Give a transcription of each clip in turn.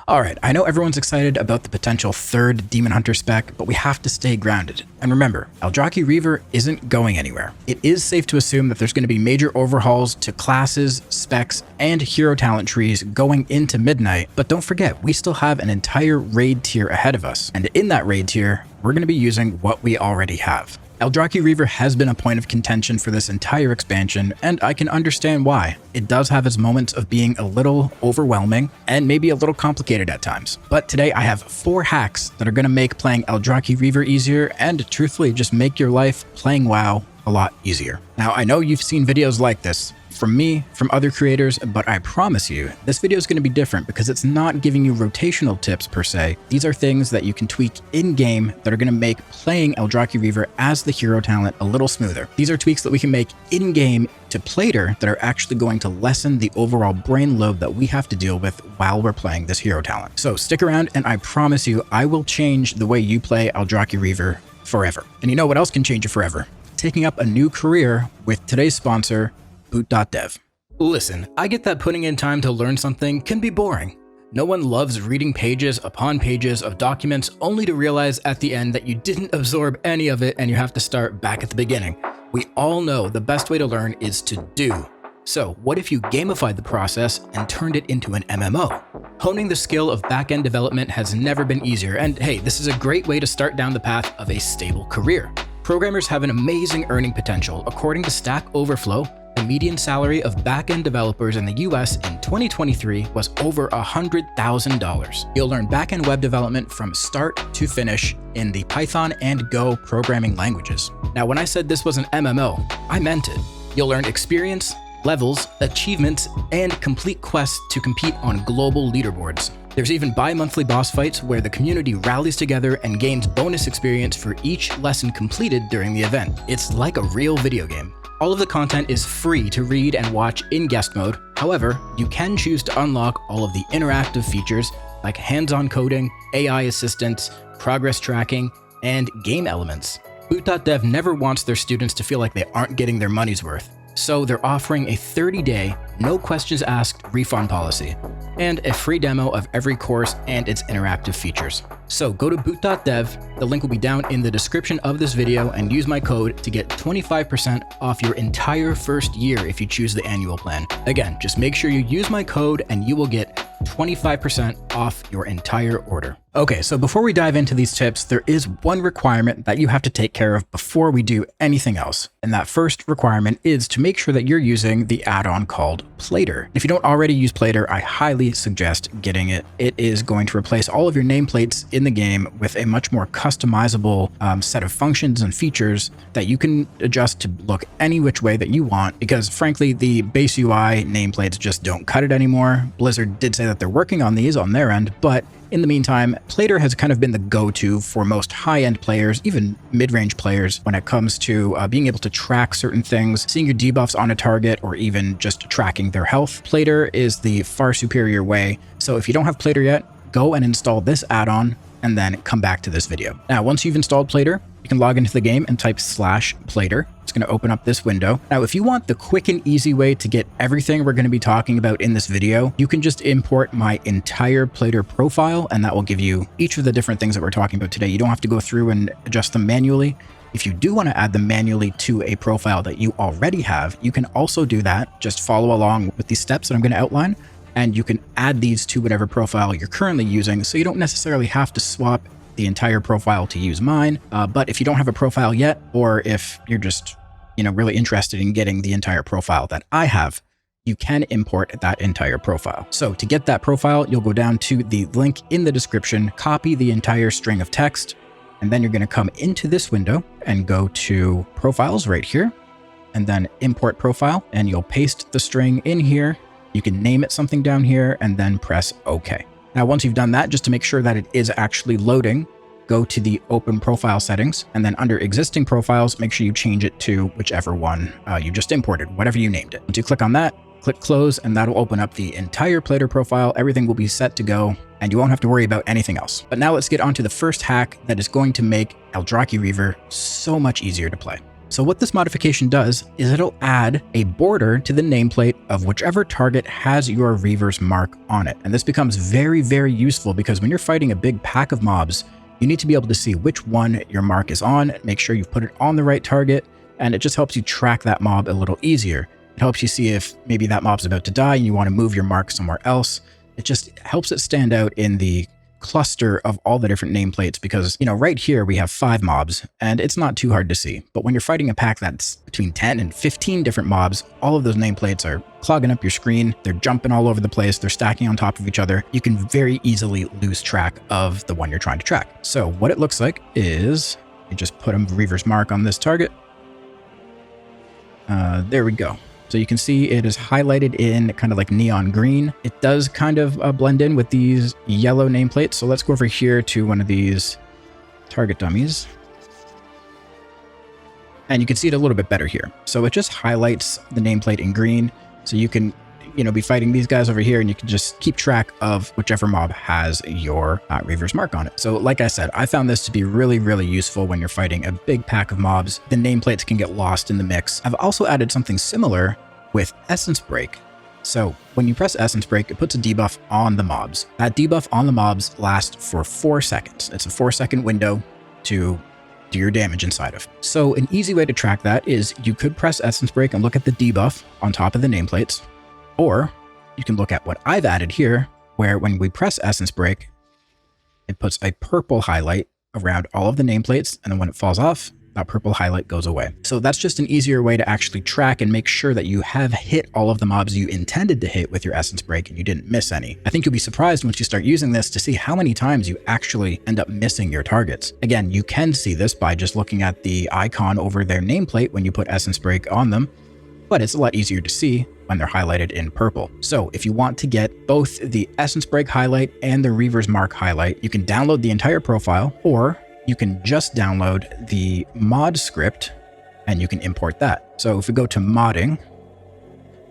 Alright, I know everyone's excited about the potential third Demon Hunter spec, but we have to stay grounded. And remember, Aldrachi Reaver isn't going anywhere. It is safe to assume that there's going to be major overhauls to classes, specs, and hero talent trees going into Midnight, but don't forget, we still have an entire raid tier ahead of us. And in that raid tier, we're going to be using what we already have. Aldrachi Reaver has been a point of contention for this entire expansion, and I can understand why. It does have its moments of being a little overwhelming and maybe a little complicated at times. But today I have 4 hacks that are going to make playing Aldrachi Reaver easier and truthfully just make your life playing WoW a lot easier. Now, I know you've seen videos like this from me, from other creators, but I promise you, this video is going to be different because it's not giving you rotational tips per se. These are things that you can tweak in-game that are going to make playing Aldrachi Reaver as the hero talent a little smoother. These are tweaks that we can make in-game to Plater that are actually going to lessen the overall brain load that we have to deal with while we're playing this hero talent. So stick around and I promise you, I will change the way you play Aldrachi Reaver forever. And you know what else can change it forever? Taking up a new career with today's sponsor, Boot.dev. Listen, I get that putting in time to learn something can be boring. No one loves reading pages upon pages of documents only to realize at the end that you didn't absorb any of it and you have to start back at the beginning. We all know the best way to learn is to do. So what if you gamified the process and turned it into an MMO? Honing the skill of back-end development has never been easier, and hey, this is a great way to start down the path of a stable career. Programmers have an amazing earning potential. According to Stack Overflow, the median salary of back-end developers in the US in 2023 was over $100,000. You'll learn back-end web development from start to finish in the Python and Go programming languages. Now, when I said this was an MMO, I meant it. You'll learn experience, levels, achievements, and complete quests to compete on global leaderboards. There's even bi-monthly boss fights where the community rallies together and gains bonus experience for each lesson completed during the event. It's like a real video game. All of the content is free to read and watch in guest mode. However, you can choose to unlock all of the interactive features like hands-on coding, AI assistance, progress tracking, and game elements. Boot.dev never wants their students to feel like they aren't getting their money's worth. So they're offering a 30-day, no questions asked refund policy, and a free demo of every course and its interactive features. So go to boot.dev, the link will be down in the description of this video, and use my code to get 25% off your entire first year if you choose the annual plan. Again, just make sure you use my code and you will get 25% off your entire order. Okay, so before we dive into these tips, there is one requirement that you have to take care of before we do anything else. And that first requirement is to make sure that you're using the add-on called Plater. If you don't already use Plater, I highly suggest getting it. It is going to replace all of your nameplates in the game with a much more customizable set of functions and features that you can adjust to look any which way that you want, because frankly, the base UI nameplates just don't cut it anymore. Blizzard did say that they're working on these on their end, but in the meantime, Plater has kind of been the go-to for most high-end players, even mid-range players, when it comes to being able to track certain things, seeing your debuffs on a target, or even just tracking their health. Plater is the far superior way. So if you don't have Plater yet, go and install this add-on and then come back to this video. Now, once you've installed Plater, you can log into the game and type /Plater. It's going to open up this window. Now, if you want the quick and easy way to get everything we're going to be talking about in this video, you can just import my entire Plater profile, and that will give you each of the different things that we're talking about today. You don't have to go through and adjust them manually. If you do want to add them manually to a profile that you already have, you can also do that. Just follow along with these steps that I'm going to outline, and you can add these to whatever profile you're currently using, so you don't necessarily have to swap the entire profile to use mine. But if you don't have a profile yet, or if you're just, really interested in getting the entire profile that I have, you can import that entire profile. So to get that profile, you'll go down to the link in the description, copy the entire string of text, and then you're going to come into this window and go to profiles right here, and then import profile, and you'll paste the string in here. You can name it something down here and then press OK. Now, once you've done that, just to make sure that it is actually loading, go to the open profile settings, and then under existing profiles, make sure you change it to whichever one you just imported, whatever you named it. Once you click on that, click close, and that'll open up the entire Plater profile. Everything will be set to go, and you won't have to worry about anything else. But now let's get on to the first hack that is going to make Aldrachi Reaver so much easier to play. So what this modification does is it'll add a border to the nameplate of whichever target has your Reaver's mark on it. And this becomes very, very useful because when you're fighting a big pack of mobs, you need to be able to see which one your mark is on, make sure you've put it on the right target, and it just helps you track that mob a little easier. It helps you see if maybe that mob's about to die and you want to move your mark somewhere else. It just helps it stand out in the cluster of all the different nameplates because, you know, right here we have 5 mobs and it's not too hard to see. But when you're fighting a pack that's between 10 and 15 different mobs, all of those nameplates are clogging up your screen. They're jumping all over the place. They're stacking on top of each other. You can very easily lose track of the one you're trying to track. So what it looks like is you just put a Reaver's mark on this target. There we go. So you can see it is highlighted in kind of like neon green. It does kind of blend in with these yellow nameplates. So let's go over here to one of these target dummies. And you can see it a little bit better here. So it just highlights the nameplate in green. So you can, you know, be fighting these guys over here and you can just keep track of whichever mob has your Reaver's mark on it. So like I said, I found this to be really, really useful when you're fighting a big pack of mobs. The nameplates can get lost in the mix. I've also added something similar with Essence Break. So when you press Essence Break, it puts a debuff on the mobs. That debuff on the mobs lasts for 4 seconds. It's a 4-second window to do your damage inside of. So an easy way to track that is you could press Essence Break and look at the debuff on top of the nameplates, or you can look at what I've added here, where when we press Essence Break, it puts a purple highlight around all of the nameplates, and then when it falls off, that purple highlight goes away. So that's just an easier way to actually track and make sure that you have hit all of the mobs you intended to hit with your Essence Break and you didn't miss any. I think you'll be surprised once you start using this to see how many times you actually end up missing your targets. Again, you can see this by just looking at the icon over their nameplate when you put Essence Break on them, but it's a lot easier to see when they're highlighted in purple. So if you want to get both the Essence Break highlight and the Reaver's Mark highlight, you can download the entire profile, or you can just download the mod script and you can import that. So if we go to modding,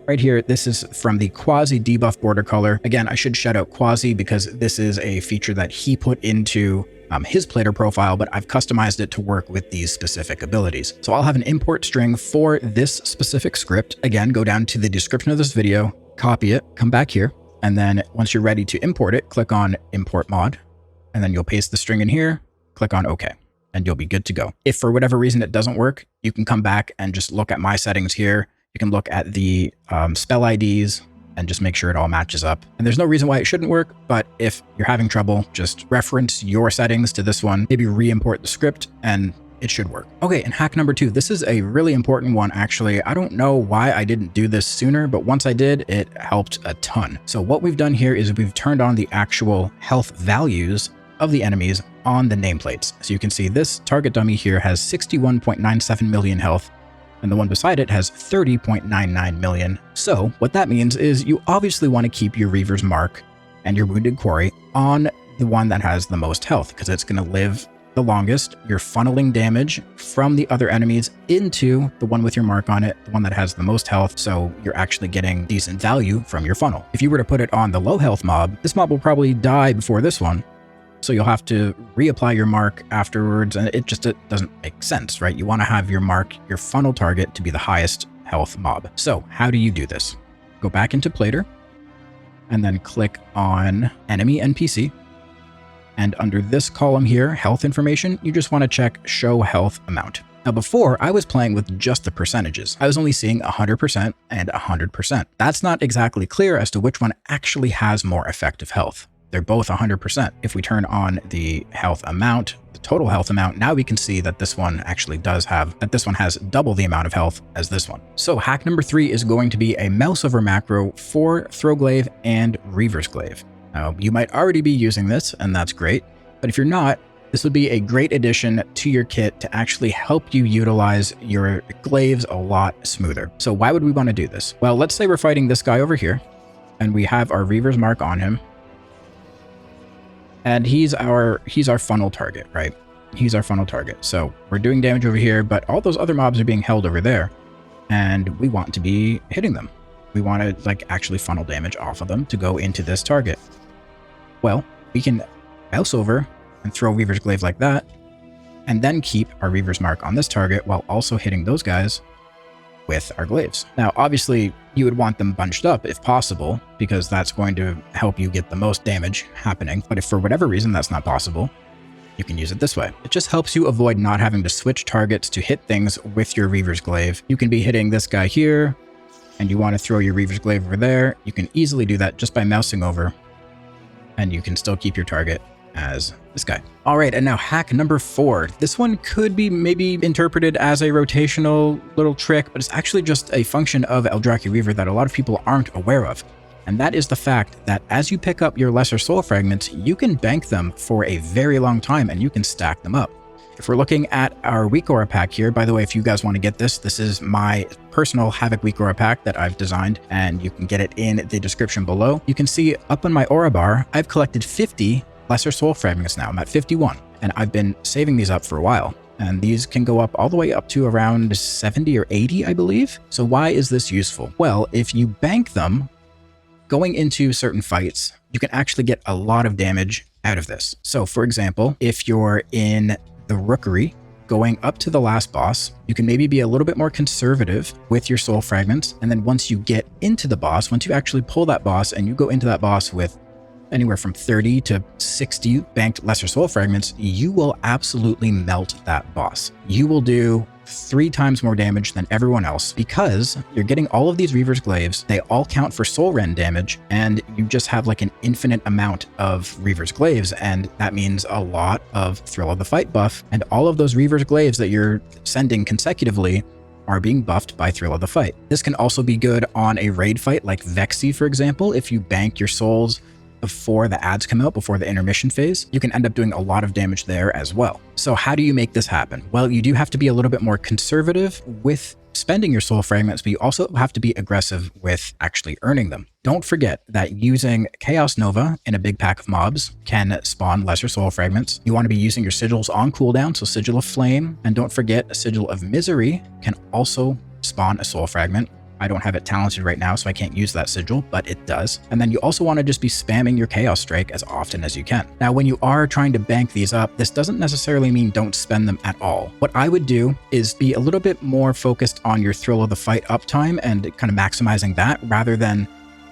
right here, this is from the Quasi debuff border color. Again, I should shout out Quasi because this is a feature that he put into his player profile, but I've customized it to work with these specific abilities. So I'll have an import string for this specific script. Again, go down to the description of this video, copy it, come back here, and then once you're ready to import it, click on import mod, and then you'll paste the string in here, click on OK, and you'll be good to go. If for whatever reason it doesn't work, you can come back and just look at my settings here. You can look at the spell IDs and just make sure it all matches up. And there's no reason why it shouldn't work, but if you're having trouble, just reference your settings to this one, maybe re-import the script, and it should work. Okay, and hack number 2. This is a really important one, actually. I don't know why I didn't do this sooner, but once I did, it helped a ton. So what we've done here is we've turned on the actual health values of the enemies on the nameplates. So you can see this target dummy here has 61.97 million health, and the one beside it has 30.99 million. So what that means is you obviously want to keep your Reaver's Mark and your Wounded Quarry on the one that has the most health, because it's going to live the longest. You're funneling damage from the other enemies into the one with your mark on it, the one that has the most health, so you're actually getting decent value from your funnel. If you were to put it on the low health mob, this mob will probably die before this one, so you'll have to reapply your mark afterwards, and it doesn't make sense, right? You want to have your mark, your funnel target, to be the highest health mob. So how do you do this? Go back into Plater, and then click on Enemy NPC. And under this column here, Health Information, you just want to check Show Health Amount. Now before, I was playing with just the percentages. I was only seeing 100% and 100%. That's not exactly clear as to which one actually has more effective health. They're both 100%. If we turn on the health amount, the total health amount, now we can see that this one actually has double the amount of health as this one. So hack number 3 is going to be a MOUSEOVER macro for Throw Glaive and Reaver's Glaive. Now, you might already be using this, and that's great, but if you're not, this would be a great addition to your kit to actually help you utilize your glaives a lot smoother. So why would we want to do this? Well, let's say we're fighting this guy over here, and we have our Reaver's Mark on him. And he's our funnel target, right? He's our funnel target. So we're doing damage over here, but all those other mobs are being held over there, and we want to be hitting them. We want to like actually funnel damage off of them to go into this target. Well, we can mouse over and throw Reaver's Glaive like that, and then keep our Reaver's Mark on this target while also hitting those guys with our Glaives. Now, obviously, you would want them bunched up if possible, because that's going to help you get the most damage happening. But if for whatever reason that's not possible, you can use it this way. It just helps you avoid not having to switch targets to hit things with your Reaver's Glaive. You can be hitting this guy here, and you want to throw your Reaver's Glaive over there. You can easily do that just by mousing over, and you can still keep your target as this guy. All right, and now hack number 4. This one could be maybe interpreted as a rotational little trick, but it's actually just a function of Aldrachi Reaver that a lot of people aren't aware of. And that is the fact that as you pick up your lesser soul fragments, you can bank them for a very long time and you can stack them up. If we're looking at our weak aura pack here, by the way, if you guys want to get this, this is my personal Havoc weak aura pack that I've designed, and you can get it in the description below. You can see up on my aura bar, I've collected 50 lesser soul fragments now. I'm at 51, and I've been saving these up for a while. And these can go up all the way up to around 70 or 80, I believe. So why is this useful? Well, if you bank them, going into certain fights, you can actually get a lot of damage out of this. So for example, if you're in the Rookery, going up to the last boss, you can maybe be a little bit more conservative with your soul fragments. And then once you get into the boss, once you actually pull that boss and you go into that boss with anywhere from 30 to 60 banked lesser soul fragments, you will absolutely melt that boss. You will do 3 times more damage than everyone else because you're getting all of these Reaver's Glaives. They all count for soul rend damage, and you just have like an infinite amount of Reaver's Glaives, and that means a lot of Thrill of the Fight buff, and all of those Reaver's Glaives that you're sending consecutively are being buffed by Thrill of the Fight. This can also be good on a raid fight like Vexy, for example. If you bank your souls before the ads come out, before the intermission phase, you can end up doing a lot of damage there as well. So how do you make this happen? Well, you do have to be a little bit more conservative with spending your soul fragments, but you also have to be aggressive with actually earning them. Don't forget that using Chaos Nova in a big pack of mobs can spawn lesser soul fragments. You want to be using your sigils on cooldown, so Sigil of Flame, and don't forget a Sigil of Misery can also spawn a soul fragment. I don't have it talented right now, so I can't use that sigil, but it does. And then you also want to just be spamming your Chaos Strike as often as you can. Now, when you are trying to bank these up, this doesn't necessarily mean don't spend them at all. What I would do is be a little bit more focused on your Thrill of the Fight uptime and kind of maximizing that rather than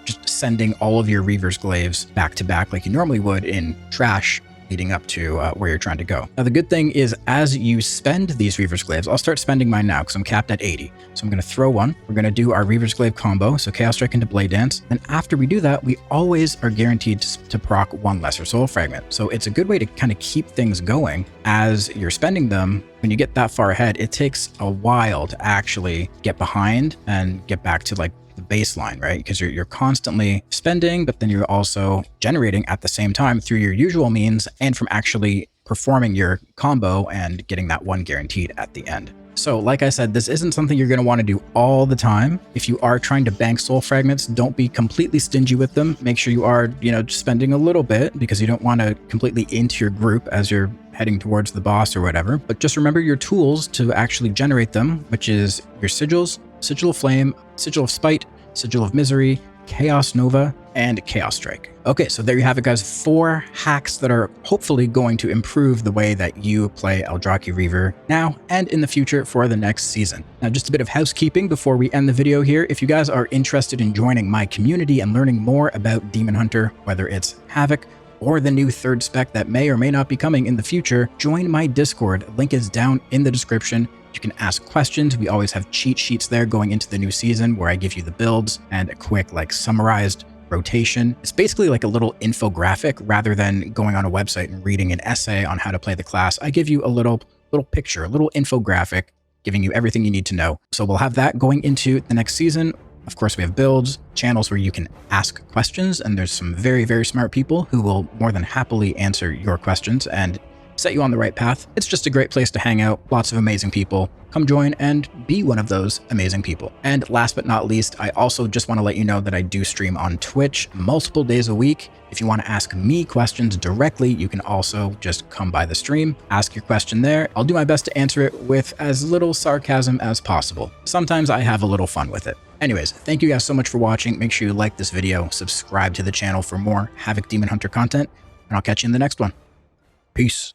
just sending all of your Reaver's Glaives back to back like you normally would in trash leading up to where you're trying to go. Now, the good thing is as you spend these Reaver's Glaives, I'll start spending mine now because I'm capped at 80. So I'm going to throw one. We're going to do our Reaver's Glaive combo, so Chaos Strike into Blade Dance. Then after we do that, we always are guaranteed to proc 1 lesser soul fragment. So it's a good way to kind of keep things going as you're spending them. When you get that far ahead, it takes a while to actually get behind and get back to like the baseline, right? Because you're constantly spending, but then you're also generating at the same time through your usual means and from actually performing your combo and getting that one guaranteed at the end. So like I said, this isn't something you're going to want to do all the time. If you are trying to bank soul fragments, don't be completely stingy with them. Make sure you are, spending a little bit because you don't want to completely into your group as you're heading towards the boss or whatever. But just remember your tools to actually generate them, which is your sigils, Sigil of Flame, Sigil of Spite, Sigil of Misery, Chaos Nova, and Chaos Strike. Okay, so there you have it, guys. 4 hacks that are hopefully going to improve the way that you play Aldrachi Reaver now and in the future for the next season. Now, just a bit of housekeeping before we end the video here. If you guys are interested in joining my community and learning more about Demon Hunter, whether it's Havoc or the new 3rd spec that may or may not be coming in the future, join my Discord. Link is down in the description. You can ask questions. We always have cheat sheets there going into the new season where I give you the builds and a quick summarized rotation. It's basically like a little infographic rather than going on a website and reading an essay on how to play the class. I give you a little picture, a little infographic giving you everything you need to know. So we'll have that going into the next season. Of course, we have builds, channels where you can ask questions, and there's some very, very smart people who will more than happily answer your questions and set you on the right path. It's just a great place to hang out. Lots of amazing people. Come join and be one of those amazing people. And last but not least, I also just want to let you know that I do stream on Twitch multiple days a week. If you want to ask me questions directly, you can also just come by the stream, ask your question there. I'll do my best to answer it with as little sarcasm as possible. Sometimes I have a little fun with it. Anyways, thank you guys so much for watching. Make sure you like this video, subscribe to the channel for more Havoc Demon Hunter content, and I'll catch you in the next one. Peace.